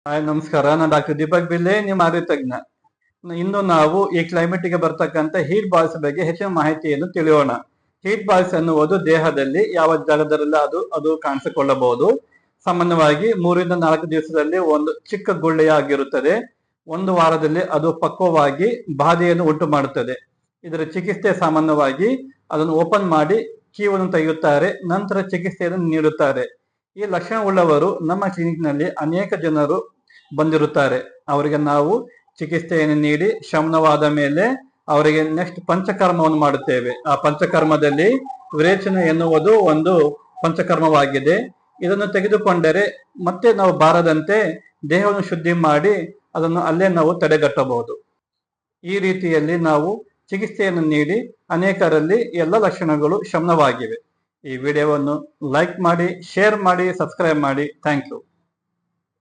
Hi ನಮಸ್ಕಾರ, ನಾನು doctor Deepak ಬಿಲ್ಲೆ, ನಿಮ್ಮ ಆರೋಗ್ಯ ತಜ್ಞ. ಇಂದು ನಾವು ಈ ಕ್ಲೈಮೇಟ್ ಗೆ ಬರ್ತಕ್ಕಂಥ ಹೀಟ್ ಬಾಲ್ಸ್ ಬಗ್ಗೆ ಹೆಚ್ಚಿನ ಮಾಹಿತಿಯನ್ನು ತಿಳಿಯೋಣ. ಹೀಟ್ ಬಾಲ್ಸ್ ಎನ್ನುವುದು ದೇಹದಲ್ಲಿ ಯಾವ ಜಾಗದಲ್ಲಿ ಅದು ಕಾಣಿಸಿಕೊಳ್ಳಬಹುದು. ಸಾಮಾನ್ಯವಾಗಿ 3 ರಿಂದ 4 ದಿವಸದಲ್ಲಿ ಒಂದು ಚಿಕ್ಕ ಗುಳ್ಳೆಯಾಗಿರುತ್ತದೆ. ಒಂದು ವಾರದಲ್ಲಿ ಅದು ಪಕ್ವವಾಗಿ ಬಾಧೆಯನ್ನು ಉಂಟು ಮಾಡುತ್ತದೆ. ಇದರ ಚಿಕಿತ್ಸೆ ಸಾಮಾನ್ಯವಾಗಿ ಅದನ್ನು ಓಪನ್ ಮಾಡಿ ಕೀವನ್ನು ತೆಗೆಯುತ್ತಾರೆ, ನಂತರ ಚಿಕಿತ್ಸೆಯನ್ನು ನೀಡುತ್ತಾರೆ. ಈ ಲಕ್ಷಣವುಳ್ಳವರು ನಮ್ಮ ಕ್ಲಿನಿಕ್ ನಲ್ಲಿ ಅನೇಕ ಜನರು ಬಂದಿರುತ್ತಾರೆ. ಅವರಿಗೆ ನಾವು ಚಿಕಿತ್ಸೆಯನ್ನು ನೀಡಿ ಶಮನವಾದ ಮೇಲೆ ಅವರಿಗೆ ನೆಕ್ಸ್ಟ್ ಪಂಚಕರ್ಮವನ್ನು ಮಾಡುತ್ತೇವೆ. ಆ ಪಂಚಕರ್ಮದಲ್ಲಿ ವಿರೇಚನ ಎನ್ನುವುದು ಒಂದು ಪಂಚಕರ್ಮವಾಗಿದೆ. ಇದನ್ನು ತೆಗೆದುಕೊಂಡರೆ ಮತ್ತೆ ನಾವು ಬಾರದಂತೆ ದೇಹವನ್ನು ಶುದ್ಧಿ ಮಾಡಿ ಅದನ್ನು ಅಲ್ಲೇ ನಾವು ತಡೆಗಟ್ಟಬಹುದು. ಈ ರೀತಿಯಲ್ಲಿ ನಾವು ಚಿಕಿತ್ಸೆಯನ್ನು ನೀಡಿ ಅನೇಕರಲ್ಲಿ ಎಲ್ಲ ಲಕ್ಷಣಗಳು ಶಮನವಾಗಿವೆ. ಈ ವಿಡಿಯೋವನ್ನು ಲೈಕ್ ಮಾಡಿ, ಶೇರ್ ಮಾಡಿ, ಸಬ್ಸ್ಕ್ರೈಬ್ ಮಾಡಿ. Thank you.